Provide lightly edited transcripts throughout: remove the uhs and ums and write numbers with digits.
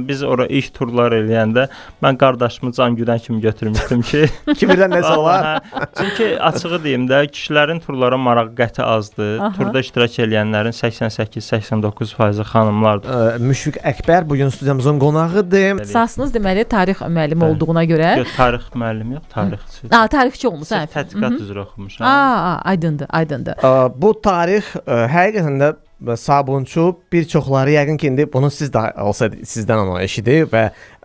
biz ora ilk turlar eləyəndə mən qardaşımı can güdən kimi götürmüşdüm ki, Kibirdən nəsə olar. çünki açığı deyim də, kişilərin turlara marağı qəti azdır. Turda iştirak eləyənlərin 88-89% xanımlardır. Müşfiq Əkbər bugün studiyamızın qonağıdır. İxtisasınız deməli tarix müəllimi olduğuna görə. Yox, tarix müəllimi yox, tarixçi. Tarixçi olmusan. Tədqiqat üzrə oxumuşam. Aydındır. Bu tarix həqiqətən də Sabunçu bir çoxları yəqin ki, indi bunu siz də olsaydı sizdən onu eşidib və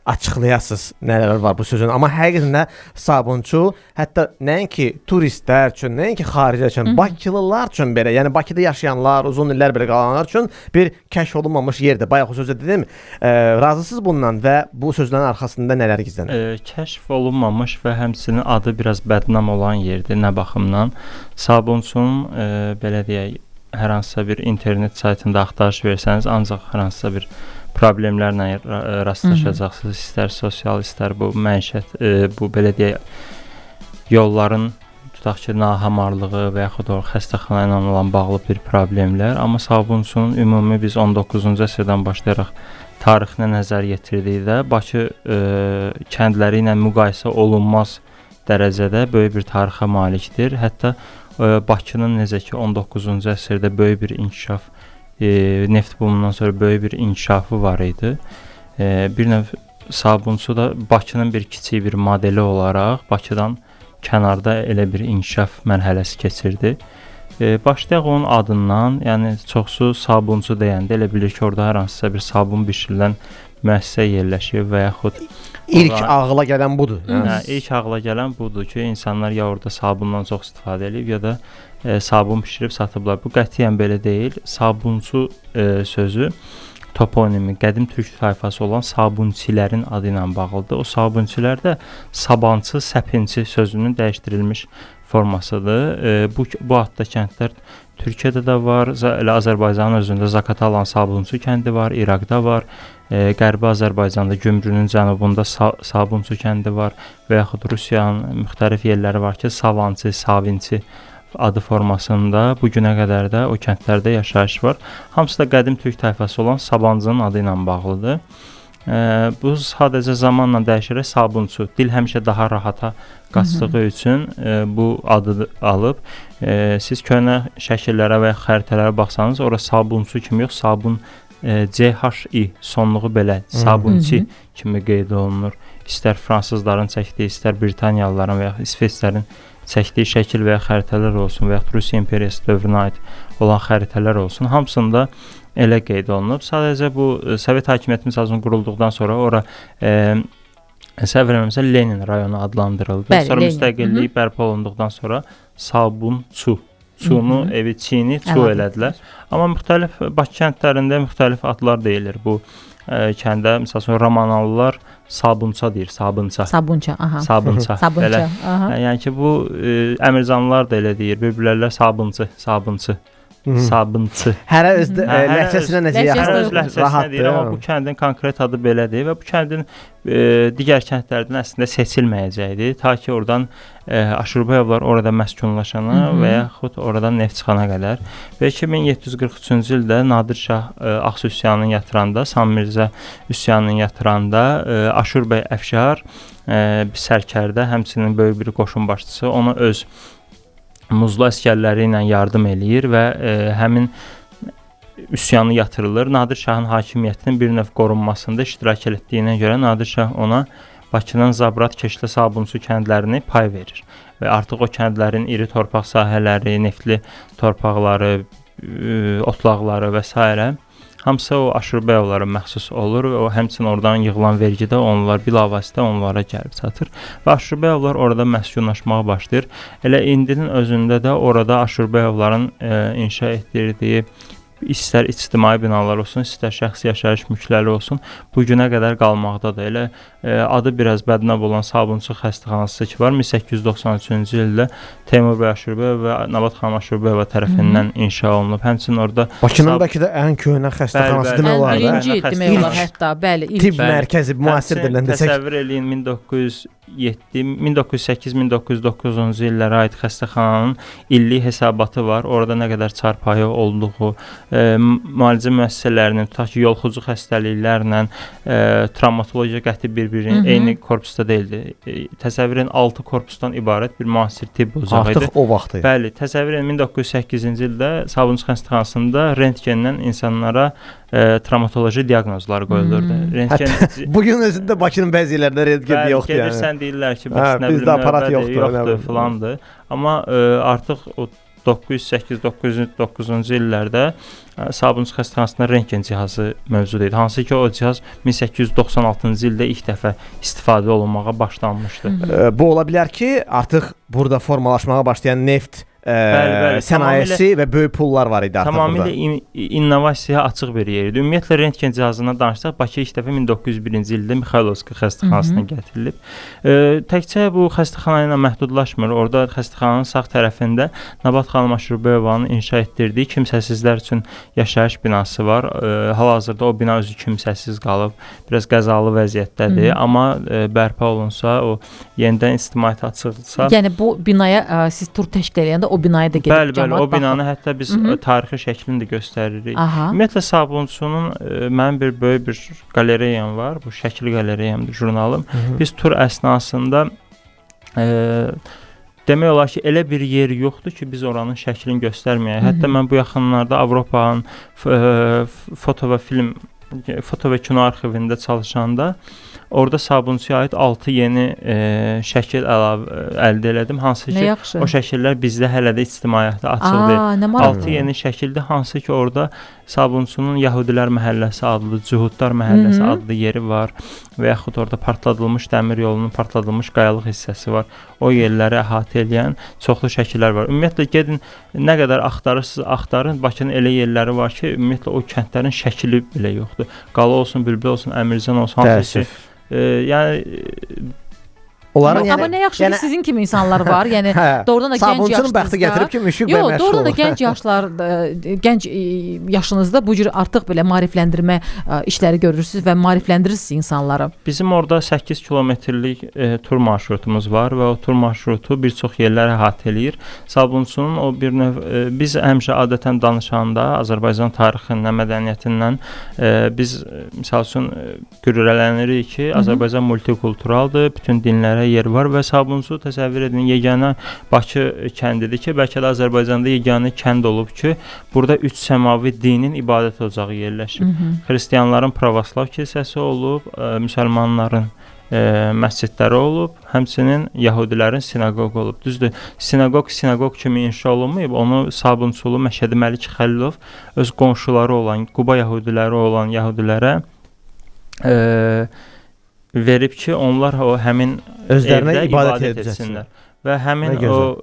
açıqlayasınız nələr var bu sözün. Amma həqiqətən də Sabunçu hətta nəinki turistlər üçün, nəinki xaricilər üçün, Bakılılar üçün belə, yəni Bakıda yaşayanlar, uzun illər belə qalanlar üçün bir kəşf olunmamış yerdir. Bayaq o sözü dedim. Razısınız bundan və bu sözlərin arxasında nələr gizlənir? Kəşf olunmamış və həmçinin adı biraz bədnam olan yerdir nə baxımdan. Sabunçunun belə deyək, hər hansısa bir internet saytında axtarış versəniz, ancaq hər hansısa bir problemlərlə rastlaşacaqsınız. İstər sosial, istər bu məişət, bu belə deyək, yolların tutaq ki, nahamarlığı və yaxud da xəstəxana ilə olan bağlı bir problemlər. Amma Sabunçunun ümumi biz 19-cu əsrdən başlayaraq tarixinə nəzər yetirdikdə Bakı kəndləri ilə müqayisə olunmaz dərəcədə böyük bir tarixə malikdir. Hətta Bakının necə ki 19-cu əsrdə böyük bir inkişaf, neft bumundan sonra böyük bir inkişafı var idi. Bir növ Sabunçu da Bakının bir kiçik bir modeli olaraq Bakıdan kənarda elə bir inkişaf mərhələsi keçirdi. Başlayaq onun adından, yəni çoxsu Sabunçu deyəndə elə bilir ki, orada hər hansısa bir sabun bişirilən müəssisə yerləşir və yaxud İlk ağla gələn budur. İlk ağla gələn budur ki, insanlar ya orada sabundan çox istifadə edib, ya da sabun bişirib satıblar. Bu qətiyyən belə deyil. Sabunçu sözü toponimi, qədim türk tayfası olan Sabunçilərin adı ilə bağlıdır. O Sabunçilər də sabançı, səpinçi sözünün dəyişdirilmiş formasıdır. Bu adda kəndlər Türkiyədə də var, elə Azərbaycanın özündə Zaqatalan Sabunçu kəndi var, İraqda var, Qərbi Azərbaycanda Gümrünün cənubunda Sabunçu kəndi var və yaxud Rusiyanın müxtəlif yerləri var ki, Savançı, Savinçi adı formasında bu günə qədər də o kəndlərdə yaşayış var. Hamısı da qədim türk tayfası olan Sabancının adı ilə bağlıdır. Bu sadəcə zamanla dəyişərək Sabunçu, dil həmişə daha rahata qaçdığı üçün bu adı alıb. Siz köhnə şəkillərə və xəritələrə baxsanız, ora Sabunçu kimi yox, Sabun CHI sonluğu belə Sabunçi kimi qeyd olunur. İstər fransızların çəkdiyi, istər Britaniyalıların və ya İsveçlərin çəkdiyi şəkil və ya xəritələr olsun və ya Rusiya imperiyası dövrünə aid olan xəritələr olsun, hamısında elə qeyd olunub. Sadəcə bu Sovet hakimiyyəti məsələn qurulduqdan sonra ora səhv eləmirəmsə Lenin rayonu adlandırıldı. Sonra müstəqillik bərpa olunduqdan sonra Sabunçu, Çunu evi Çini Çu elədilər. Amma müxtəlif Bakı kəndlərində müxtəlif adlar deyilir. Bu kəndə məsələn Romanlılar Sabunça deyir, Sabunça. Sabunça, aha. Sabunça. Sabunça, aha. Yəni ki bu Əmircanlılar da elə deyir. Bir-birlərlə Sabunçu, Sabunçu. Sabunçu. Hərə öz ləhcəsinə necə rahatdır. Amma bu kəndin konkret adı belədir və bu kəndin digər kəndlərdən əslində seçilməyəcəkdir. Ta ki oradan Aşurbəyovlar orada məskunlaşana və yaxud oradan neft çıxana qədər. Və 2743-cü ildə Nadir Şah Ağsu üsyanını yatıranda, San Mirzə üsyanını yatıranda Aşurbəy Əfşar sərkərdə, həmçinin böyük bir qoşun başçısı ona öz muzlu əsgərləri ilə yardım eləyir və həmin üsyanı yatırılır. Nadir Şahın hakimiyyətinin bir növ qorunmasında iştirak etdiyinə görə Nadir Şah ona Bakının Zabrat, Keşli, Sabunçu kəndlərini pay verir. Və artıq o kəndlərin iri torpaq sahələri, neftli torpaqları, otlaqları və s. hamısı o Aşurbəyovlara məxsus olur və o həmçinin oradan yığılan vergi də onlar bilavasitə onlara gəlib çatır. Və Aşurbəyovlar orada məskunlaşmağa başlayır. Elə indinin özündə də orada Aşurbəyovların inşa etdirdiyi istər ictimai binalar olsun, istər şəxsi yaşayış mülkləri olsun, bu günə qədər qalmaqdadır. Elə adı biraz bədnab olan Sabunçu xəstəxanası ki var, 1893-cü ildə Teymur bəy Aşurbəyov və Nabat xanım Aşurbəyova tərəfindən inşa olunub. Həmçinin orada Bakının bəlkə də ən köhnə xəstəxanası demək olar da. Birinci demək olar hətta, bəli, ilk. Tibb mərkəzi müasir edilən desək. Təsəvvür eləyin, 1908-1909-cu illərə aid xəstəxananın illik hesabatı var. Orada nə qədər çarpayı olduğu, müalicə müəssisələrinin, tutaq ki, yolxucu xəstəliklərlə travmatologiya qəti bir-birinin eyni korpusda deyildi. Təsəvvür edin 6 korpusdan ibarət bir müasir tibb ocağı idi. Artıq o vaxt idi. Bəli, təsəvvür edin 1908-ci ildə Sabunçu xəstəxanasında rentgendən insanlara travmatoloji diaqnozlar qoyulurdu. Rentgen Bu gün özündə Bakının bəzi yerlərində rentgen yoxdur yəni. Gedirsən deyirlər ki, bizdə aparat yoxdur filandır. Amma artıq o 908-909-cu illərdə Sabunçu xəstəxanasında rentgen cihazı mövcud idi. Hansı ki, o cihaz 1896-cı ildə ilk dəfə istifadə olunmağa başlanmışdı. Bu ola bilər ki, artıq burada formalaşmağa başlayan neft sənayesi və böyük pullar var idi artıq burada. Tamamilə innovasiyaya açıq bir yer idi. Ümumiyyətlə rentgen cihazından danışsaq, Bakı ilk dəfə 1901-ci ildə Mixaylovski xəstəxanasına gətirilib. Təkcə bu xəstəxana ilə məhdudlaşmır. Orada xəstəxananın sağ tərəfində Nabat xanım Aşurbeyevanın inşa etdirdiyi kimsəsizlər üçün yaşayış binası var. Hal-hazırda o bina özü kimsəsiz qalıb, biraz qəzalı vəziyyətdədir. Amma bərpa olunsa, o yenidən ictimaiyyətə açılsa... Yəni bu binaya siz tur təşkil edəndə o binaya da gedib cəmaət baxır. Bəli, o binanı hətta biz tarixi şəklini də göstəririk. Ümumiyyətlə Sabunçunun mənim böyük bir qalereyam var. Bu şəkil qalereyamdır, jurnalım. Biz tur əsnasında demək olar ki, elə bir yer yoxdur ki, biz oranın şəklini göstərməyək. Hətta mən bu yaxınlarda Avropanın foto və kino arxivində çalışanda orada Sabunçuya aid 6 yeni şəkil əldə elədim. Hansı ki, o şəkillər bizdə hələ də ictimaiyyətə açıqdır. 6 yeni şəkildir, hansı ki, orada Sabunçunun Yahudilər məhəlləsi adlı, Cühudlar məhəlləsi adlı yeri var və yaxud orada partladılmış dəmir yolunun partladılmış qayalıq hissəsi var. O yerləri əhatə edən çoxlu şəkillər var. Ümumiyyətlə, gedin, nə qədər axtarırsınız, axtarın. Bakının elə yerləri var ki, ümumiyyətlə, o kəndlərin şəkili belə yoxdur. Qala olsun, Bülbül olsun, Əmircan olsun, hansı ki, yəni... Amma nə yaxşı ki, sizin kimi insanlar var. Yəni doğrudan da gənc yaşınızda. Doğrudan da gənc yaşınızda bu cür artıq belə maarifləndirmə işləri görürsüz və maarifləndirirsiniz insanları. Bizim orada 8 kilometrlik tur marşrutumuz var və o tur marşrutu bir çox yerləri əhatə eləyir. Sabunçunun o bir növ biz həmişə adətən danışanda Azərbaycan tarixindən, mədəniyyətindən biz misal üçün qürrələnirik ki, Azərbaycan multikulturaldır, bütün dinlərə yer var və Sabunçu təsəvvür edin, yeganə Bakı kəndidir ki, bəlkə də Azərbaycanda yeganə kənd olub ki, burada 3 səmavi dinin ibadət ocağı yerləşib. Xristianların pravoslav kilsəsi olub, müsəlmanların məscidləri olub, həmçinin Yahudilərin sinagog olub. Düzdür, sinagog kimi inşa olunmayıb, onu Sabunçulu Məşədi Məlik Xəlilov öz qonşuları olan, Quba Yahudiləri olan Yahudilərə verib ki, onlar o həmin özlərinə ibadət etsinlər. Və həmin o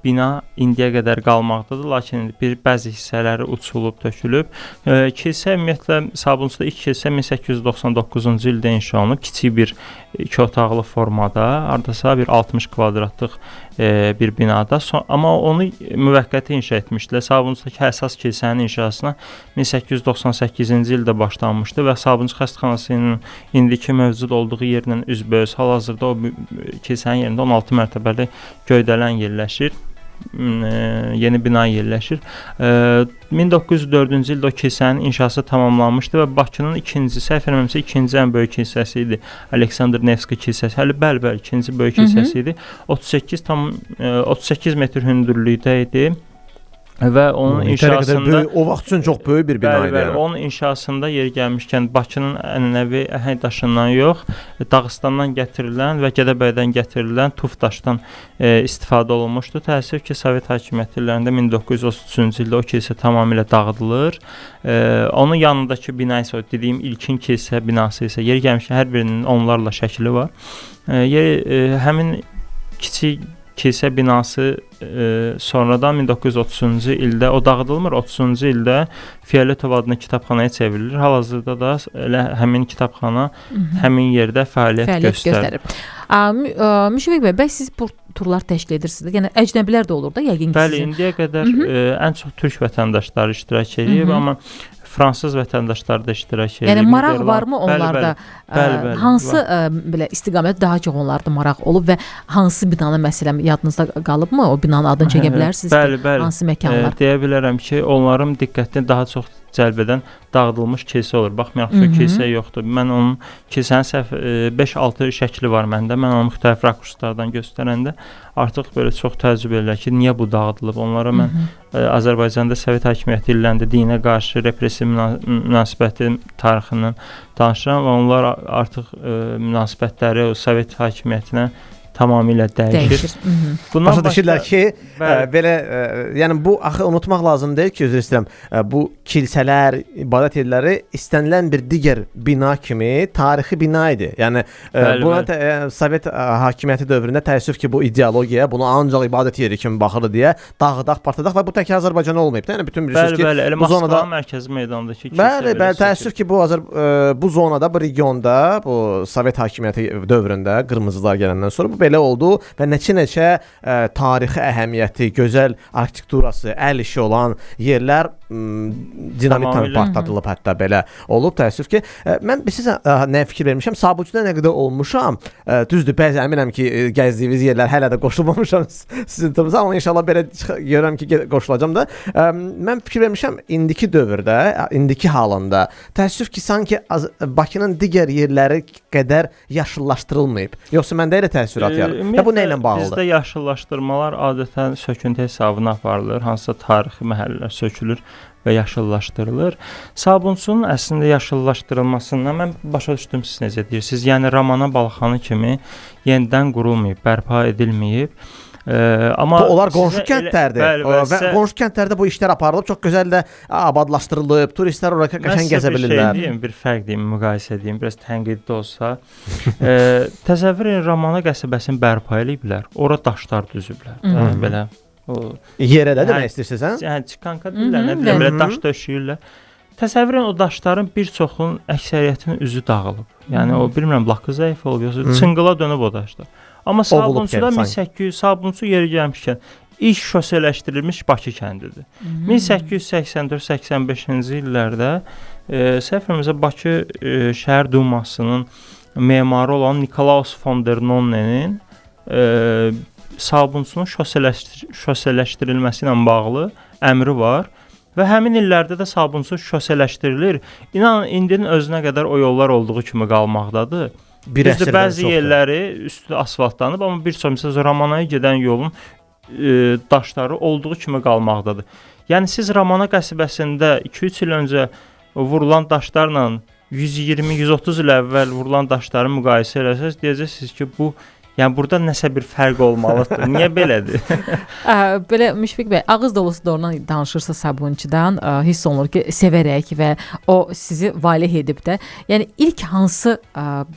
bina indiyə qədər qalmaqdadır, lakin bəzi hissələri uçulub, tökülüb. Kilsə ümumiyyətlə Sabunçuda ilk kilsə 1899-cu ildə inşa olunub, kiçik bir 2 otaqlı formada, hardasa bir 60 kvadratlıq bir binada. Amma onu müvəqqəti inşa etmişdilər. Sabunçudakı əsas kilsənin inşasına 1898-ci ildə başlanmışdı və Sabunçu xəstəxanasının indiki mövcud olduğu yerlə üzbəüz. Hal-hazırda o kilsənin yerində 16 mərtəbəli göydələn yerləşir. Yeni bina yerləşir. 1904-cü ildə o kilsənin inşası tamamlanmışdı və Bakının səhv eləmirəmsə ikinci ən böyük kilsəsi idi. Aleksandr Nevski kilsəsi. Bəli, ikinci böyük kilsəsi idi. 38 metr hündürlükdə idi. Və onun inşasında o vaxt üçün çox böyük bir bina idi. Bəli, onun inşasında yer gəlmişkən Bakının ənənəvi əhəng daşından yox, Dağıstandan gətirilən və Gədəbəydən gətirilən tuf daşdan istifadə olunmuşdu. Təəssüf ki, Sovet hakimiyyəti illərində 1933-cü ildə o kilsə tamamilə dağıdılır. Onun yanındakı bina isə dediyim ilkin kilsə binası isə yer gəlmişkən hər birinin onlarla şəkili var. Həmin kiçik kilsə binası sonradan 1930-cu ildə o dağıdılmır, 30-cu ildə Fiyoletovo adlı kitabxanaya çevrilir. Hal-hazırda da elə həmin kitabxana həmin yerdə fəaliyyət göstərir. Müşfiq bəy, siz bu turlar təşkil edirsiniz. Yəni əcnəbilər də olur da yəqin ki. Bəli, indiyə qədər ən çox türk vətəndaşları iştirak edir, amma fransız vətəndaşları da iştirak edir. Yəni maraq varmı onlarda? Bəli, hansı belə istiqamət daha çox onlarda maraq olub və hansı binanın məsələn yadınızda qalıbmı? O binanın adını çəkə bilərsiniz? Bəli. Hansı məkanlar? Deyə bilərəm ki, onların diqqətini daha çox cəlb edən dağıdılmış kilsə olur. Baxmayaraq ki, kilsə yoxdur. Mən onun kilsənin səhv 5-6 şəkli var məndə. Mən onu müxtəlif rakurslardan göstərəndə artıq belə çox təəccüb edirlər ki, niyə bu dağıdılıb? Onlara mən Azərbaycanda Sovet hakimiyyəti illərində dinə qarşı repressiv münasibəti tarixindən danışıram və onlar artıq münasibətləri o Sovet hakimiyyətinə tamamilə dəyişir. Başa düşürlər ki, belə yəni bu axı unutmaq lazım deyil ki, üzr istəyirəm. Bu kilsələr, ibadət yerləri istənilən bir digər bina kimi tarixi bina idi. Yəni buna Sovet hakimiyyəti dövründə təəssüf ki, bu ideologiyaya bunu ancaq ibadət yeri kimi baxırdı deyə dağıdaq, partladaq və bu tək Azərbaycanda olmayıb. Yəni bütün bilirsiniz ki, bu zonada mərkəzi meydandakı kilsə. Bəli, təəssüf ki, bu zonada, bu regionda, bu Sovet hakimiyyəti dövründə qırmızılar gələndən sonra bu belə oldu və neçə tarixi əhəmiyyəti, gözəl arxitekturası, əl işi olan yerlər dinamitlə partladılıb, hətta belə olub. Təəssüf ki, mən sizə nə fikir vermişəm, Sabunçuda nə qədər olmuşam, düzdür, bəzi əminəm ki, gəzdiyiniz yerlər hələ də qoşulmamışam sizin turumuza, amma inşallah belə görürəm ki, qoşulacam da. Mən fikir vermişəm, indiki dövrdə, indiki halında, təəssüf ki, sanki Bakının digər yerləri qədər yaşıllaşdırılmayıb. Yoxsa məndə elə təəssürat yarar. Bu nə ilə bağlıdır? Bizdə yaşıllaşdırmalar adətən söküntü hesabına aparılır, hansısa tarixi məhəllələr sökülür və yaşıllaşdırılır. Sabunçunun əslində yaşıllaşdırılmasından mən başa düşdüm, siz necə deyirsiniz. Yəni Ramana Balxanı kimi yenidən qurulmayıb, bərpa edilməyib. Amma onlar qonşu kəndlərdir və qonşu kəndlərdə bu işlər aparılıb, çox gözəl də abadlaşdırılıb, turistlər oraya qəşəng gəzə bilirlər. Bir fərq deyim, müqayisə edeyim, biraz tənqidli olsa. Təsəvvür edin, Ramana qəsəbəsini bərpa ediblər, ora daşlar düzüblər, belə. Yerə də demək istəyirsiniz, hə? Çıkanka deyirlər, nə deyirlər, belə daş döşüyürlər. Təsəvvür edin, o daşların bir çoxunun əksəriyyətinin üzü dağılıb. Yəni o bilmirəm, lakı zəif olub, yoxsa çınqıla dönüb o daşlar. Amma Sabunçuda 1800 Sabunçu yeri gəlmişkən ilk şoseleşdirilmiş Bakı kəndidir. 1884-85-ci illərdə səhvimizə Bakı şəhər dumasının memarı olan Nikolaus von der Nonnenin Sabunçunun şoseleşdirilməsi ilə bağlı əmri var və həmin illərdə də Sabunçu şoseleşdirilir. İnanın, indinin özünə qədər o yollar olduğu kimi qalmaqdadır. Bəzi yerləri üstü asfaltlanıb, amma bir çox məsələn Ramanaya gedən yolun daşları olduğu kimi qalmaqdadır. Yəni siz Ramana qəsəbəsində 2-3 il öncə vurulan daşlarla 120-130 il əvvəl vurulan daşları müqayisə etsəz, deyəcəksiniz ki, bu yəni burada nəsə bir fərq olmalıdır. Niyə belədir? Belə Müşfiq bəy, ağız dolusu doğrudan danışırsa Sabunçudan, hiss olunur ki, sevərək və o sizi valeh edib də. Yəni ilk hansı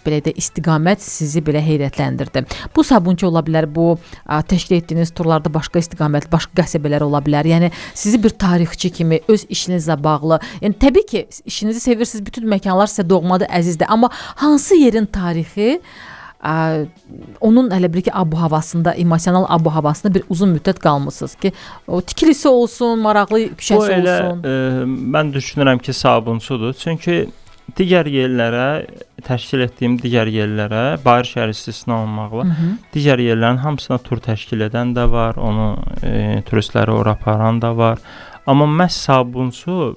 belə də istiqamət sizi belə heyrətləndirdi? Bu Sabunçu ola bilər, bu təşkil etdiyiniz turlarda başqa istiqamət, başqa qəsəbələr ola bilər. Yəni sizi bir tarixçi kimi öz işinizlə bağlı. Yəni təbii ki, işinizi sevirsiniz, bütün məkanlar sizə doğmadır, əzizdir. Amma hansı yerin tarixi onun hələ bir ki abu-havasında, emosional abu-havasında bir uzun müddət qalmısınız ki, o tikilisi olsun, maraqlı küçəsi olsun. Mən düşünürəm ki, Sabunçudur. Çünki digər yerlərə, təşkil etdiyim digər yerlərə, Bayır şəhəri istisna olmaqla, digər yerlərin hamısına tur təşkil edən də var, onu turistləri ora aparan da var. Amma məhz Sabunçu,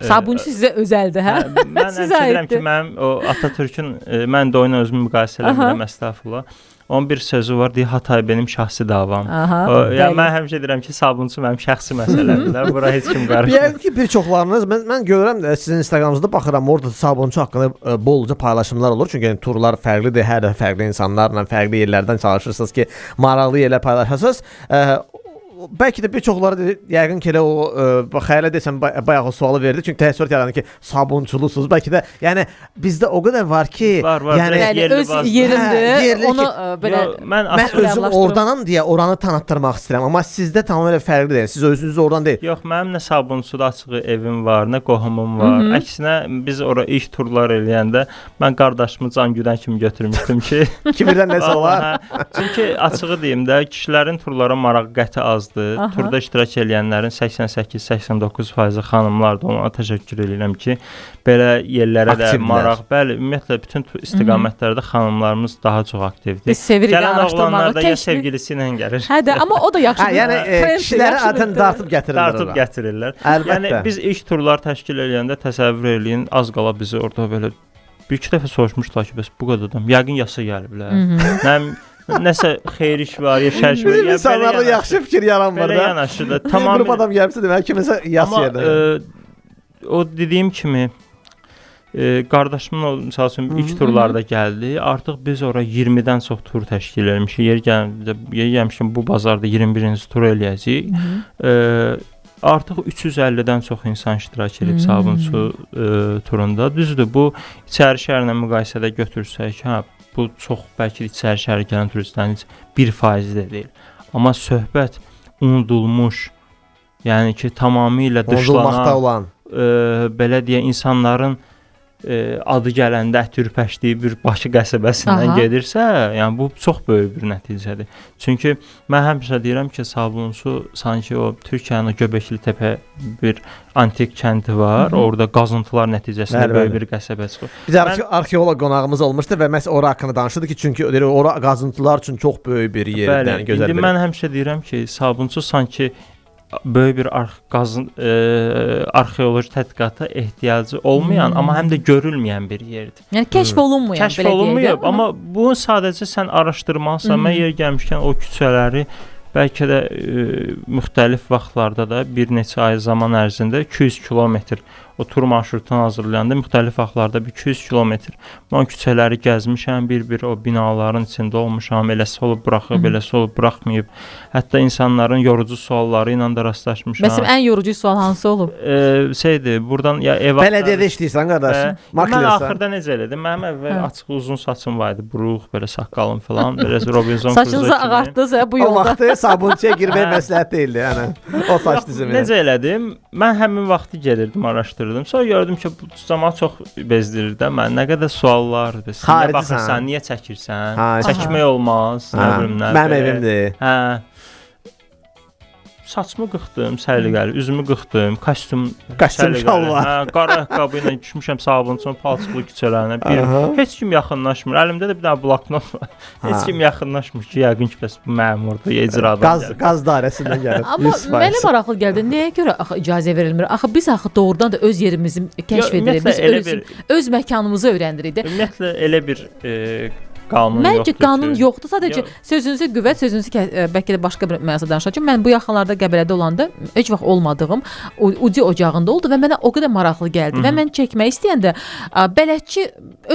Sabunçu sizə özəldir, hə? Mən əmr ki, mənim o Atatürkün, mən də oyuna özümü müqayisə eləmirəm, əstəğfurullah. Onun bir sözü var, deyir, Hatay benim şəxsi davam. Yəni mən həmişə deyirəm ki, Sabunçu mənim şəxsi məsələmdir. Bura heç kim qarışmır. Yəqin ki, bir çoxlarınız, mən görürəm də sizin Instagramınızda baxıram, orada Sabunçu haqqında bolca paylaşımlar olur. Çünki turlar fərqlidir, hər də fərqli insanlarla, fərqli yerlərdən çalışırsınız ki, maraqlı yerlər paylaşasınız. Bəlkə də bir çoxları yəqin ki, elə o xəyalə desəm bayaq o sualı verdi. Çünki təəssürat yaranır ki, Sabunçulusunuz. Bəlkə də, yəni bizdə o qədər var ki, yəni öz yerimdir. Onu belə mən özüm oradanam deyə oranı tanıtdırmaq istəyirəm. Amma sizdə tamamilə fərqli deyil. Siz özünüz oradan deyil. Yox, mənim nə Sabunçuda açığı evim var, nə qohumum var. Əksinə biz ora ilk turlar eləyəndə mən qardaşımı can güdən kimi götürmüşdüm ki, kimirdən nəsə olar. Çünki açığı deyim də, kişilərin turlara marağı qəti az. azdır. Turda iştirak edənlərin 88-89% xanımlardır. Ona təşəkkür edirəm ki, belə yerlərə də maraq. Bəli, ümumiyyətlə bütün istiqamətlərdə xanımlarımız daha çox aktivdir. Biz sevirik araşdırmağı. Gələn oğlanlar da ya sevgilisi ilə gəlir. Hə də, amma o da yaxşıdır. Yəni kişiləri adın dartıb gətirirlər. Yəni biz ilk turlar təşkil edəndə təsəvvür eləyin, az qala bizi orada belə bir-iki dəfə soruşmuşlar ki, bəs bu qədər adam yəqin yasa gəliblər. Nəsə xeyir iş var, ya şər iş var. Bizim insanlarda yaxşı fikir yaranmır da. Belə yanaşır. Tamam. Bir qrup adam gəlibsə deməli kiməsə yas yerdə. O dediyim kimi qardaşımın məsəl üçün ilk turlarda gəldi. Artıq biz ora 20-dən çox tur təşkil etmişik. Yer gəlmişəm bu bazarda 21-ci tur eləyəcəyik. Artıq 350-dən çox insan iştirak edib Sabunçu turunda. Düzdür, bu içəri şəhərlə müqayisədə götürsək, bu çox bəlkə içəri şəhərə gələn turistlərin 1% də deyil. Amma söhbət unudulmuş, yəni ki, tamamilə dışlanan, belə deyə insanların adı gələndə ət ürpəşdiyi bir Bakı qəsəbəsindən gedirsə, yəni bu çox böyük bir nəticədir. Çünki mən həmişə deyirəm ki, Sabunçu sanki o Türkiyənin Göbəkli Təpə bir antik kəndi var. Orada qazıntılar nəticəsində böyük bir qəsəbə çıxır. Biz arxeoloq qonağımız olmuşdu və məhz ora haqqında danışırdı ki, çünki ora qazıntılar üçün çox böyük bir yerdən gözəl. İndi mən həmişə deyirəm ki, Sabunçu sanki böyük bir arxeoloji tədqiqata ehtiyacı olmayan, amma həm də görülməyən bir yerdir. Yəni kəşf olunmayan, kəşf olunmayıb, amma bu sadəcə sən araşdırmalısan. Mən yer gəlmişkən o küçələri bəlkə də müxtəlif vaxtlarda da bir neçə ay zaman ərzində 200 kilometr o tur marşrutunu hazırlayanda müxtəlif vaxtlarda 200 kilometr mən küçələri gəzmişəm, bir-bir o binaların içində olmuşam, eləsi olub buraxıb, eləsi olub buraxmayıb. Hətta insanların yorucu sualları ilə də rastlaşmışam. Məsələn, ən yorucu sual hansı olub? Buradan ya ev Bələdiyyədə işləyirsən qardaşım. Mən axırda necə elədim? Mənim əvvəl açıq uzun saçım var idi, buruq, belə saqqalım falan, belə Robinson Crusoe kimi. Saçınızı ağartdınız bu yolda. O vaxtı Sabunçuya girmək məsləhət deyildi, yəni. O saç dizimi. Necə elədim? Mən həmin vaxtı gəlirdim, araşdırırdım. Sonra gördüm ki, bu zaman çox bezdirir də mən. Nə qədər suallardır. Niyə baxırsan, niyə çəkirsən? Çəkmək olmaz. Nə bilim nə. Mənim evimdir. Saçımı qıxdım, səliqəli, üzümü qıxdım, kostyum şalvar. Qara ayaqqabı ilə düşmüşəm Sabunçunun palçıqlı küçələrinə. Heç kim yaxınlaşmır. Əlimdə də bir dənə bloknot var. Heç kim yaxınlaşmır ki, yəqin ki, bəs bu məmurdur, icradan. Qaz dairəsindən gəlir. Amma mənə maraqlı gəldi. Nəyə görə axı icazə verilmir? Axı biz axı doğrudan da öz yerimizi kəşf edirik. Biz öz məkanımızı öyrənirik. Ümumiyyətlə elə bir qanun yoxdur. Məncə qanun yoxdur. Sadəcə sözünüzə qüvvət, sözünüzü bəlkə də başqa bir mənada danışacağam. Mən bu yaxınlarda Qəbələdə olanda heç vaxt olmadığım Udi ocağında oldu və mənə o qədər maraqlı gəldi və mən çəkmək istəyəndə bələdçi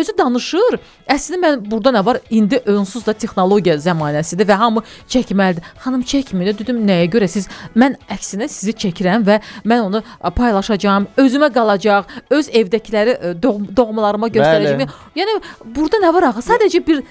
özü danışır. Əslində mən burada nə var? İndi onsuz da texnologiya zəmanəsidir və hamı çəkməlidir. Xanım çəkmir. Dedim nəyə görə siz? Mən əksinə sizi çəkirəm və mən onu paylaşacağam. Özümə qalacaq. Öz evdəkiləri doğmalarıma göstərəcəm. Yəni burada nə var axı? Sadəcə bir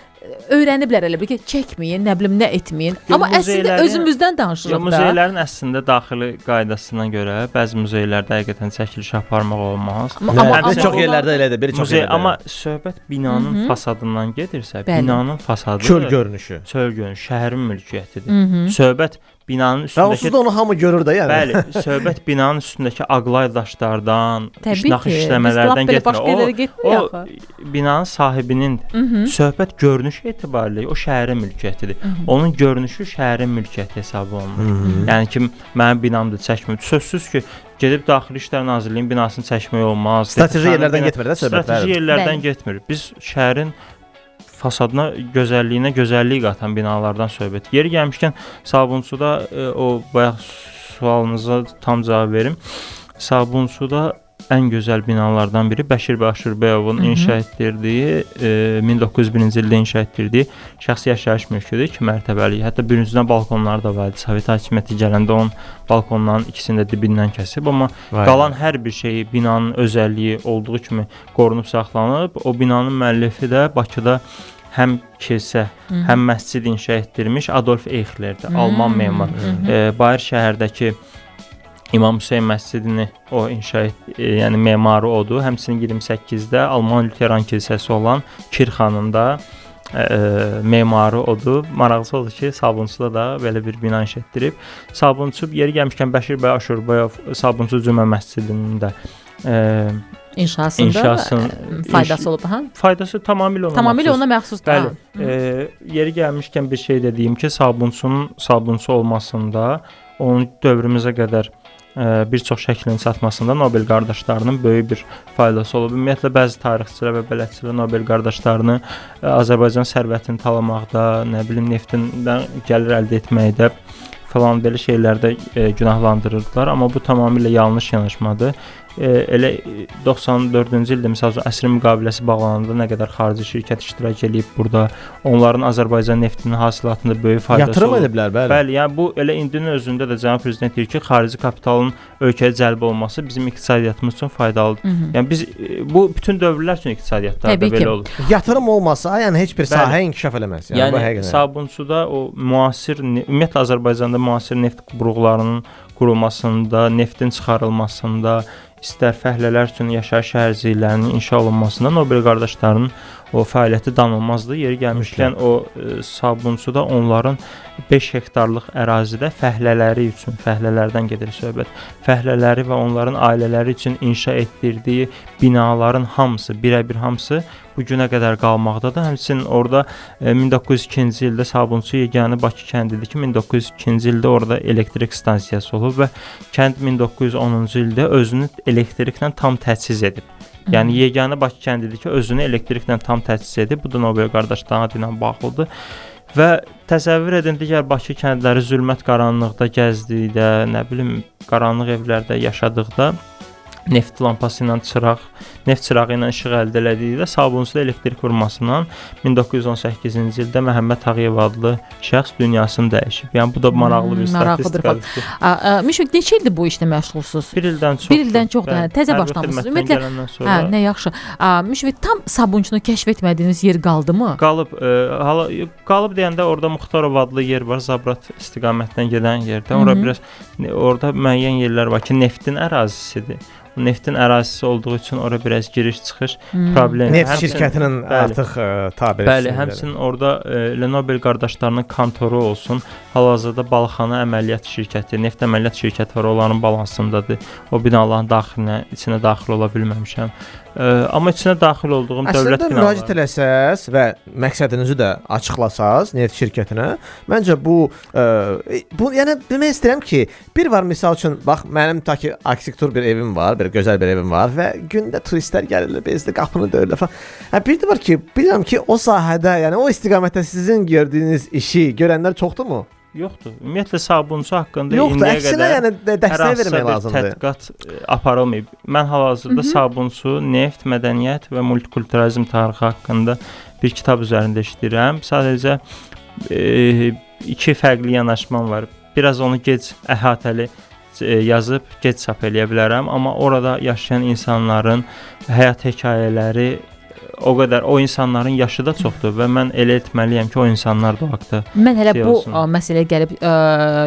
öyrəniblər elə bir ki, çəkməyin, nə bilim, nə etməyin. Amma əslində özümüzdən danışırıq da. Muzeylərin əslində daxili qaydasına görə bəzi muzeylərdə həqiqətən çəkiliş aparmaq olmaz. Amma çox yerlərdə elədir, bir çox yerlərdə. Amma söhbət binanın fasadından gedirsə, binanın fasadı çöl görünüşü, şəhərin mülkiyyətidir. Söhbət binanın üstündəki onsuz da onu hamı görür də, yəni. Bəli, söhbət binanın üstündəki ağlay daşlardan, naxış işləmələrdən getmir. O binanın sahibinindir. Söhbət görünüş etibarilə o şəhərin mülkiyyətidir. Onun görünüşü şəhərin mülkiyyəti hesab olunur. Yəni ki, mənim binamda çəkmir. Sözsüz ki, gedib Daxili İşlər Nazirliyinin binasını çəkmək olmaz. Strateji yerlərdən getmir də söhbət. Strateji yerlərdən getmir. Biz şəhərin fasadına, gözəlliyinə gözəllik qatan binalardan söhbət. Yeri gəlmişkən Sabunçuda o bayaq sualınıza tam cavab verim. Sabunçuda ən gözəl binalardan biri Bəşir Başırbəyovun inşa etdirdiyi 1901-ci ildə inşa etdirdiyi şəxsi yaşayış mülküdür, 2 mərtəbəli. Hətta birincidən balkonları da var idi. Sovet hakimiyyəti gələndə onun balkonların ikisini də dibindən kəsib, amma qalan hər bir şeyi binanın özəlliyi olduğu kimi qorunub saxlanıb. O binanın müəllifi də Bakıda həm kilsə, həm məscid inşa etdirmiş Adolf Eichlerdir, Alman memar. Bayır şəhərdəki İmam Hüseyn məscidini o inşa yəni memarı odur. Həmçinin 28-də Alman Lüteran kilsəsi olan Kirxanın da memarı odur. Maraqlısı odur ki, Sabunçuda da belə bir bina inşa etdirib. Sabunçu yeri gəlmişkən Bəşir bəy Aşurbayov Sabunçu Cümə məscidinin də inşasında faydası olub, ha? Faydası tamamilə ona məxsusdur. Bəli. Yeri gəlmişkən bir şey də deyim ki, Sabunçu olmasında onun dövrümüzə qədər bir çox şəklinin çatmasında Nobel qardaşlarının böyük bir faydası olub. Ümumiyyətlə bəzi tarixçilər və bələdçilər Nobel qardaşlarını Azərbaycan sərvətini talamaqda, nə bilim neftindən gəlir əldə etməkdə falan belə şeylərdə günahlandırırdılar, amma bu tamamilə yanlış yanaşmadır. Elə 94-cü ildə məsəl üçün əsrin müqaviləsi bağlananda nə qədər xarici şirkət iştirak edib burada, onların Azərbaycan neftinin hasilatında böyük faydası yatırım ediblər, bəli. Bəli, yəni bu elə indinin özündə də cənab prezident deyir ki, xarici kapitalın ölkəyə cəlb olması bizim iqtisadiyyatımız üçün faydalıdır. Yəni biz bu bütün dövrlər üçün iqtisadiyyatlarda belə olur. Yatırım olmasa, yəni heç bir sahə inkişaf eləməz. Yəni bu həqiqətən Sabunçuda o müasir, ümumiyyətlə Azərbaycanda müasir neft quruqlarının qurulmasında, neftin çıxarılmasında, istər fəhlələr üçün yaşayış əraziklərinin inşa olunmasında Nobel qardaşlarının o fəaliyyəti danılmazdı. Yeri gəlmişkən o Sabunçuda onların 5 hektarlıq ərazidə fəhlələri üçün, fəhlələrdən gedir söhbət. Fəhlələri və onların ailələri üçün inşa etdirdiyi binaların hamısı, birə-bir hamısı bu günə qədər qalmaqdadır. Həmçinin orada 1902-ci ildə Sabunçu yeganə Bakı kəndidir ki, 1902-ci ildə orada elektrik stansiyası olub və kənd 1910-cu ildə özünü elektriklə tam təchiz edib. Yəni yeganə Bakı kəndidir ki, özünü elektriklə tam təchiz edib. Bu da Nobel qardaşlarının adı ilə bağlıdır. Və təsəvvür edin, digər Bakı kəndləri zülmət qaranlıqda gəzdikdə, nə bilim, qaranlıq evlərdə yaşadıqda neft lampası ilə neft çırağı ilə işıq əldə elədikdə Sabunçuda elektrik vurmasından 1918-ci ildə Məhəmməd Tağıyev adlı şəxs dünyasını dəyişib. Yəni bu da maraqlı bir statistikadır. Müşfiq, neçə ildir bu işlə məşğulsunuz? Bir ildən çoxdur. Bir ildən çoxdur. Təzə başlamısınız. Ümumiyyətlə, nə yaxşı. Müşfiq, tam Sabunçunu kəşf etmədiyiniz yer qaldımı? Qalıb deyəndə orada Muxtarov adlı yer var, Zabrat istiqamətindən gedən yerdə. Orada müəyyən yerlər var ki, neftin ərazisidir. Neftin ərazisi olduğu üçün ora biraz giriş-çıxış problemi. Neft şirkətinin artıq tabiri. Bəli, həmçinin orada Nobel qardaşlarının kontoru olsun, hal-hazırda Balıqxana əməliyyat şirkəti, neft əməliyyat şirkəti var, onların balansındadır. O binaların içinə daxil ola bilməmişəm. Amma içinə daxil olduğum dövlət binaları. Əslində müraciət eləsəz və məqsədinizi də açıqlasaz neft şirkətinə, məncə bu yəni demək istəyirəm ki, bir var misal üçün, bax mənim taki arxitektur bir evim var, bir gözəl bir evim var və gündə turistlər gəlirlər, bezdə qapını döyürlər falan. Bir də var ki, bilirəm ki, o sahədə, yəni o istiqamətdə sizin gördüyünüz işi görənlər çoxdurmu? Yoxdur. Ümumiyyətlə Sabunçu haqqında indiyə qədər yəni dəstək vermək lazımdır. Tədqiqat aparılmayıb. Mən hal-hazırda Sabunçu, neft, mədəniyyət və multikulturalizm tarixi haqqında bir kitab üzərində işləyirəm. Sadəcə iki fərqli yanaşmam var. Biraz onu gec əhatəli yazıb gec çap eləyə bilərəm, amma orada yaşayan insanların həyat hekayələri o qədər, o insanların yaşı da çoxdur və mən elə etməliyəm ki, o insanlar da o haqda. Mən hələ bu məsələyə gəlib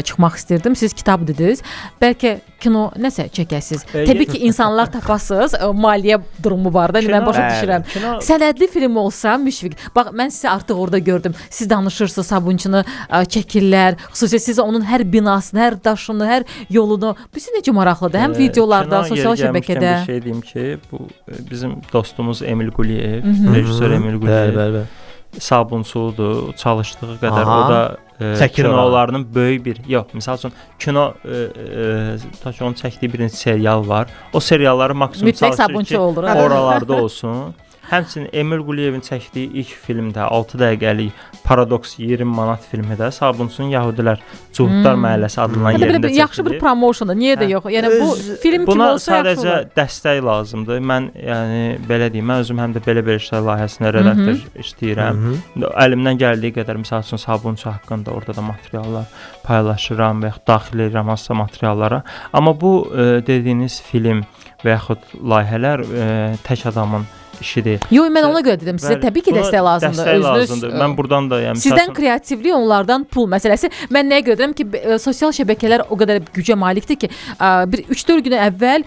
çıxmaq istirdim. Siz kitab dediniz. Bəlkə kino nəsə çəkəsiz. Təbii ki, insanlar tapasınız. Maliyyə durumu var da, mən başa düşürəm. Sənədli film olsa, Müşfiq. Bax, mən sizi artıq orada gördüm. Siz danışırsınız, Sabunçunu çəkirlər. Xüsusilə siz onun hər binasını, hər daşını, hər yolunu. Bu sizin necə maraqlıdır? Həm videolarda, sosial şəbəkədə. Bir şey deyim ki, bu bizim dostumuz Emil Quliyev, rejissor Emil Quliyev. Sabunçuludur, çalışdığı qədər o da kinolarının böyük bir, misal üçün kino onun çəkdiyi bir serial var. O serialları maksimum çalışır ki, oralarda olsun. Həmçinin Emil Quliyevin çəkdiyi ilk filmdə 6 dəqiqəlik Paradoks 20 manat filmi də Sabunçunun Yəhudilər Cuhudlar məhəlləsi adlanan yerində çəkilir. Yaxşı bir promotiondur. Niyə də yox? Yəni bu film kimi olsa yaxşı olur. Buna sadəcə dəstək lazımdır. Mən belə deyim, mən özüm həm də belə işlər layihəsində redaktor işləyirəm. Əlimdən gəldiyi qədər məsəl üçün Sabunçu haqqında orada da materiallar paylaşıram və yaxud daxil edirəm hansısa materiallara. Amma bu dediyiniz film və yaxud layihələr tək adamın işidir. Yox, mən ona görə dedim sizə təbii ki, dəstək lazımdır. Dəstək lazımdır. Mən buradan da yəni sizdən kreativlik, onlardan pul məsələsi. Mən nəyə görə deyirəm ki, sosial şəbəkələr o qədər gücə malikdir ki, bir 3-4 gün əvvəl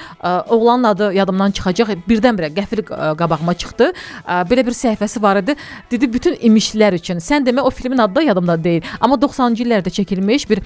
oğlanın adı yadımdan çıxacaq. Birdən-birə qəfil qabağıma çıxdı. Belə bir səhifəsi var idi. Dedi bütün imişlilər üçün. Sən demə o filmin adı da yadımda deyil. Amma 90-cı illərdə çəkilmiş bir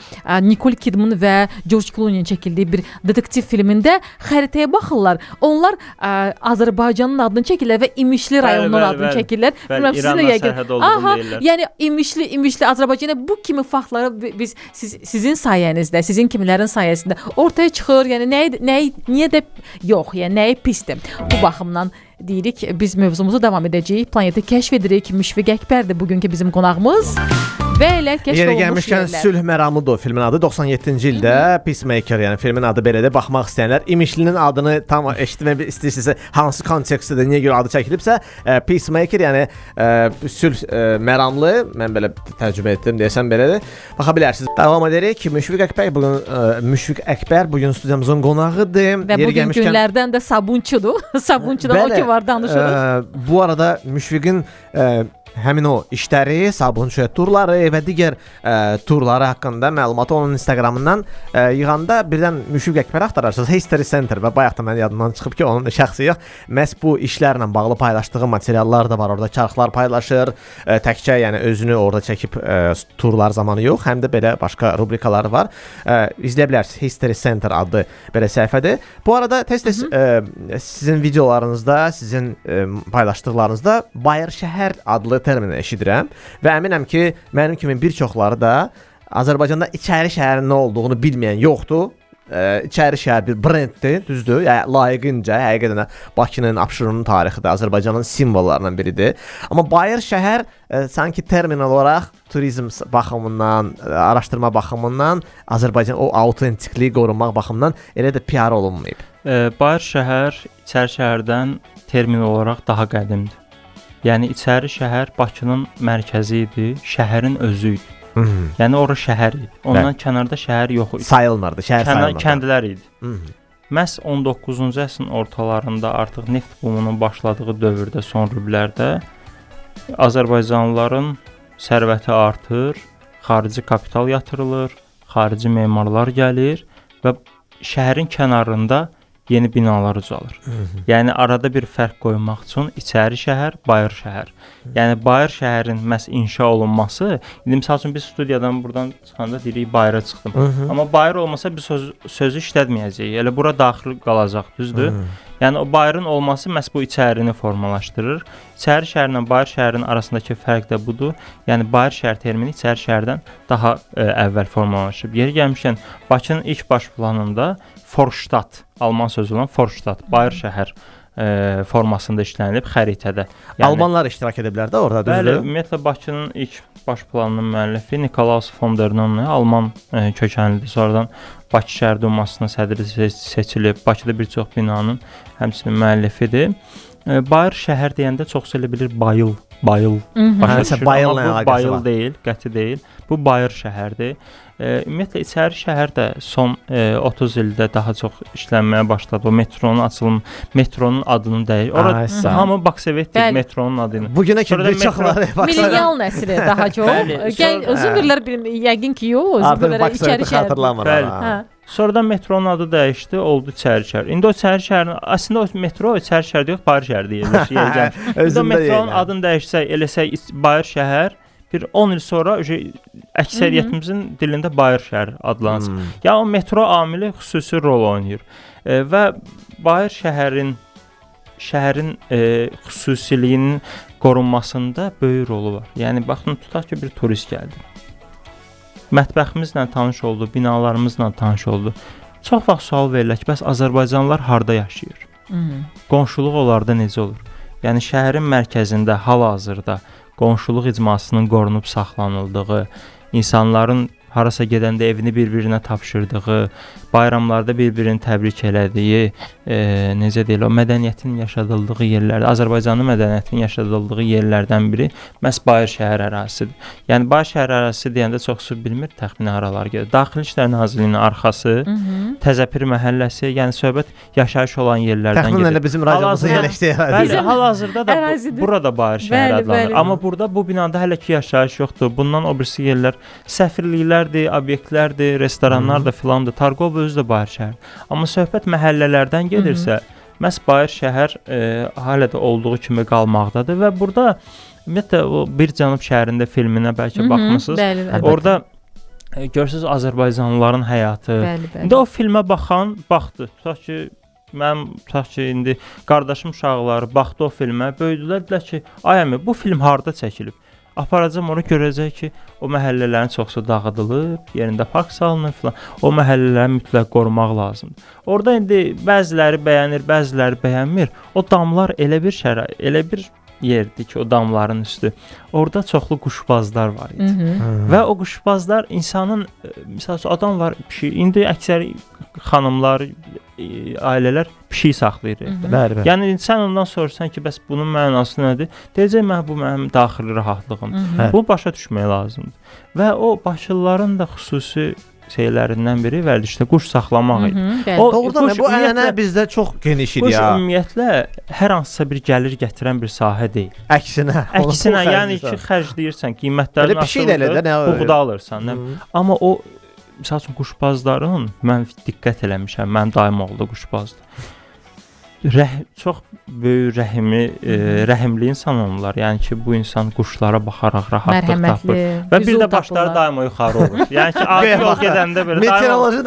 Nicole Kidman və George Clooney-nin çəkildiyi bir detektiv filmində xəritəyə baxırlar. Onlar Azərbaycanın adını çəkirlər və İmişli rayonunun adını çəkirlər. Bilməm sizə yəqin. Aha, yəni İmişli Azərbaycana bu kimi faktları biz sizin sayənizdə, sizin kimlərin sayəsində ortaya çıxır. Yəni niyə də yox, yəni nəyi pisdir. Bu baxımdan deyirik, biz mövzumuzu davam edəcəyik. Planeti kəşf edirik. Müşfiq Əkbərdir bugünkü bizim qonağımız. Və elə kəşf olunmuş gəlmişkən Sülh Məramlıdır filmin adı. 97-ci ildə Peacemaker, yəni filmin adı belədir. Baxmaq istəyənlər İmişlinin adını tam eşitmək istəyirsinizsə, hansı kontekstdə, niyə görə adı çəkilibsə, Peacemaker, yəni Sülh Məramlı, mən belə tərcümə etdim desəm belədir. Baxa bilərsiniz. Davam edərik. Müşfiq Əkbər bugün studiyamızın qonağıdır. Və bu gün günlərdən də sabunçudur. Sabunçudan o ki var danışırıq. Bu arada Müşfiqin həmin o işləri, sabunçu turları və digər turları haqqında məlumatı onun Instagramından yığanda birdən Müşfiq Əkbəri axtararsınız. History Center və bayaq da mən yadımdan çıxıb ki, onun şəxsi yox. Məhz bu işlərlə bağlı paylaşdığı materiallar da var. Orada çarxlar paylaşır. Təkcə yəni özünü orada çəkib turlar zamanı yox, həm də belə başqa rubrikaları var. İzləyə bilərsiniz. History Center adlı belə səhifədir. Bu arada tez-tez sizin videolarınızda, sizin paylaşdıqlarınızda Bayır şəhər adlı termini eşidirəm və əminəm ki, mənim kimi bir çoxları da Azərbaycanda İçəri şəhərin nə olduğunu bilməyən yoxdur. İçəri şəhər bir brenddir, düzdür? Yəni layiqincə, həqiqətən Bakının, Abşeronun tarixidir, Azərbaycanın simvollarından biridir. Amma Bayır şəhər sanki termin olaraq turizm baxımından, araşdırma baxımından, Azərbaycan o autentikliyi qorunmaq baxımından elə də PR olunmayıb. Bayır şəhər İçəri şəhərdən termin olaraq daha qədimdir. Yəni İçəri şəhər Bakının mərkəzi idi, şəhərin özü idi. Yəni ora şəhər idi. Ondan kənarda şəhər yox idi. Sayılmırdı, şəhər sayılmırdı. Kəndlər idi. Məhz 19-cu əsrin ortalarında artıq neft bumunun başladığı dövrdə, son rüblərdə Azərbaycanlıların sərvəti artır, xarici kapital yatırılır, xarici memarlar gəlir və şəhərin kənarında yeni binalar ucalır. Yəni arada bir fərq qoymaq üçün İçəri şəhər, Bayır şəhər. Yəni Bayır şəhərin məhz inşa olunması, misal üçün biz studiyadan buradan çıxanda deyirik Bayıra çıxdım. Amma Bayır olmasa bir sözü işlətməyəcəyik. Elə bura daxil qalacaq, düzdür? Yəni o Bayırın olması məhz bu İçərini formalaşdırır. İçəri şəhərlə Bayır şəhərinin arasındakı fərq də budur. Yəni Bayır şəhər termini İçəri şəhərdən daha əvvəl formalaşıb. Yeri gəlmişkən Bakının ilk baş planında Vorstadt, alman sözü olan Vorstadt, Bayır şəhər formasında işlənilib xəritədə. Yəni, almanlar iştirak edə bilər də orada, düzdür? Bəli, ümumiyyətlə Bakının ilk baş planının müəllifi Nikolaus von der Nonne, alman kökənlidir. Sonradan Bakı şəhər dumasının sədri seçilib. Bakıda bir çox binanın həmçinin müəllifidir. Bayır şəhər deyəndə çoxsu elə bilir bayıl. Bayıl deyil, qəti deyil. Bu Bayır şəhərdir. Ümumiyyətlə İçəri şəhər də son 30 ildə daha çox işlənməyə başladı. O metronun açılımı, metronun adını dəyişdi. Orada hamı Baksovetdir metronun adını. Bu günə kimi bir çoxları Millennial nəsli daha çox. Uzun illər yəqin ki, yox, uzun illər İçəri şəhər. Sonradan metronun adı dəyişdi, oldu İçəri şəhər. İndi o İçəri şəhərin, əslində o metro İçəri şəhər deyil, Bayır şəhər deyilir. İndi o metronun adını dəyişsək, eləsək Bayır şəhər, bir 10 il sonra əksəriyyətimizin dilində Bayır şəhər adlanır. Yəni o metro amili xüsusi rol oynayır. Və Bayır şəhərin xüsusiliyinin qorunmasında böyük rolu var. Yəni baxın, tutaq ki, bir turist gəldi. Mətbəximizlə tanış oldu, binalarımızla tanış oldu. Çox vaxt sual verirlər ki, bəs Azərbaycanlılar harda yaşayır? Qonşuluq onlarda necə olur? Yəni şəhərin mərkəzində hal-hazırda qonşuluq icmasının qorunub saxlanıldığı, insanların harasa gedəndə evini bir-birinə tapşırdığı, bayramlarda bir-birini təbrik elədiyi, necə deyirlər, o mədəniyyətin yaşadıldığı yerlərdə, Azərbaycanın mədəniyyətinin yaşadıldığı yerlərdən biri məhz Bayır şəhər ərazisidir. Yəni Bayır şəhər ərazisi deyəndə çoxsu bilmir, təxminən haralar gedir. Daxili İşlər Nazirliyinin arxası, Təzəpir məhəlləsi, yəni söhbət yaşayış olan yerlərdən gedir. Təxminən elə bizim rayonumuzun yerləşdiyi ərazi. Bəli, hal-hazırda da burada Bayır şəhər adlanır. Amma burada bu binada hələ ki yaşayış yoxdur. Bundan o birisi yerlər səfirliklərdir, obyektlərdir, restoranlar da filandır. Targov özü də Bayır şəhər. Amma söhbət məhəllələrdən gedirsə, məhz Bayır şəhər hələ də olduğu kimi qalmaqdadır və burada ümumiyyətlə o Bir Cənub şəhərində filminə bəlkə baxmısınız. Orada görürsüz Azərbaycanlıların həyatı. İndi o filmə baxan baxdı. Tutaq ki, indi qardaşım uşaqları baxdı o filmə, böyüdülər, dedilər ki, ay əmi, bu film harda çəkilib? Aparacam onu, görəcək ki, o məhəllələrin çoxsu dağıdılıb, yerində park salınır filan. O məhəllələri mütləq qorumaq lazımdır. Orada indi bəziləri bəyənir, bəziləri bəyənmir. O damlar elə bir yerdir ki, o damların üstü. Orada çoxlu quşbazlar var idi. Və o quşbazlar insanın, məsəl üçün adam var, pişik, indi əksər xanımlar, ailələr pişik saxlayır evdə. Yəni sən ondan soruşsan ki, bəs bunun mənası nədir? Deyəcək, bu mənim daxili rahatlığım. Bunu başa düşmək lazımdır. Və o Bakılıların da xüsusi şeylərindən biri vərdişdə quş saxlamaq idi. Doğrudan bu ənənə bizdə çox geniş idi ya. Quş ümumiyyətlə hər hansısa bir gəlir gətirən bir sahə deyil. Əksinə, yəni ki, xərcləyirsən, qiymətlərin aşırıdır, buğda alırsan. Amma o, misal üçün, quşbazların, mən diqqət eləmişəm, mənim daim oğlu quşbazdır. Çox böyük rəhimli insan onlar. Yəni ki, bu insan quşlara baxaraq rahatlıq tapır. Və bir də başları daima yuxarı olur. Yəni ki, adi yol gedəndə belə meteoroloji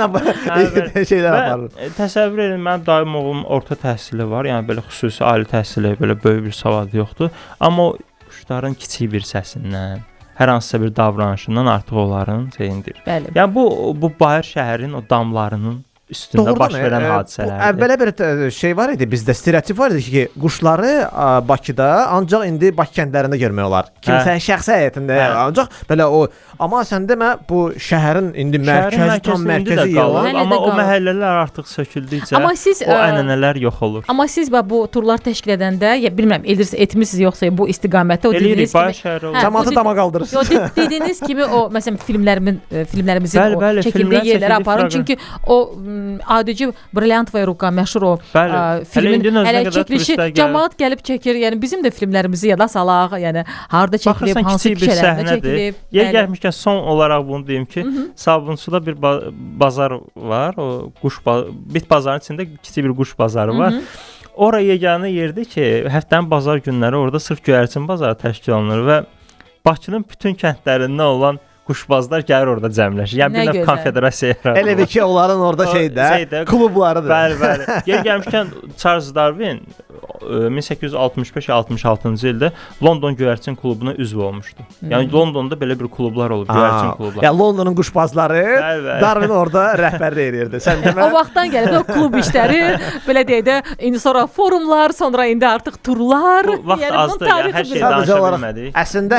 şeylər aparır. Təsəvvür edin, mənim daim oğlum orta təhsili var. Yəni belə xüsusi ali təhsili, belə böyük bir savadı yoxdur. Amma o quşların kiçik bir səsindən, hər hansısa bir davranışından artıq onların şeyindir. Yəni bu Bayır şəhərin o damlarının üstündə baş verən hadisələrdir. Əvvələ bir şey var idi, bizdə stereotip var idi ki, quşları Bakıda ancaq indi Bakı kəndlərində görmək olar. Kimsə şəxsi həyətində ancaq belə o, amma sən demə bu şəhərin indi mərkəzi yox, amma o məhəllələr artıq söküldükcə o ənənələr yox olur. Amma siz bu turlar təşkil edəndə, bilmirəm, etmisiniz yoxsa bu istiqamətdə o dediyiniz kimi cəmaatı dama qaldırırsınız. Dediyiniz kimi o məsələn filmlərimizin o çəkildiyi yerlərə aparın, çünki o adici Brilliantovaya Ruka məşhur o filmin hələ çəkilişi cəmaat gəlib çəkir. Yəni bizim də filmlərimizi yada salaq, yəni harda çəkilib, hansı küçələrdə çəkilib. Yer gəlmişkən son olaraq bunu deyim ki, Sabunçuda bir bazar var. O bit bazarının içində kiçik bir quş bazarı var. Oraya yeganə yerdir ki, həftənin bazar günləri orada sırf göyərçin bazarı təşkil olunur və Bakının bütün kəndlərindən olan quşbazlar gəlir orada cəmləşir. Yəni bir növ konfederasiya yaradılır. Elə bir ki, onların orada klublarıdır. Bəli. Yer gəlmişkən Charles Darwin 1865-66-cı ildə London Göyərçin klubuna üzv olmuşdu. Yəni Londonda belə bir klublar olub, göyərçin klubları. Yəni Londonun quşbazları Darwin orada rəhbərlik edirdi. Sən demə. O vaxtdan gəldi o klub işləri, belə deyək də, indi sonra forumlar, sonra indi artıq turlar. Vaxt azdır, yəni hər şey danışa bilmədik. Əslində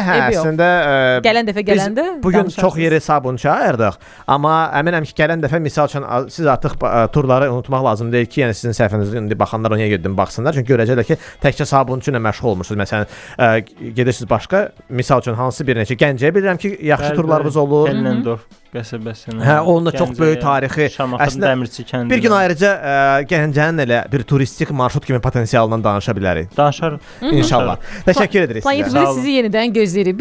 gələn dəfə gələndə bugün çox yeri Sabunçuya ayırdıq. Amma əminəm ki, gələn dəfə misal üçün siz artıq turları unutmaq lazım deyil ki, yəni sizin səhifənizdə indi baxanlar ona gedin baxsınlar. Çünki görəcəklər ki, təkcə Sabunçu ilə məşğul olmuşsunuz. Məsələn, gedirsiniz başqa, misal üçün hansı bir neçə Gəncəyə bilirəm ki, yaxşı turlarınız olur. Ellendorf qəsəbəsinə. Onun da çox böyük tarixi. Əslində bir gün ayrıca Gəncənin elə bir turistik marşrut kimi potensialından danışa bilərik. Danışarıq. İnşallah. Təşəkkür edirik sizə. Planetimizdə sizi yenidən gözləyirik.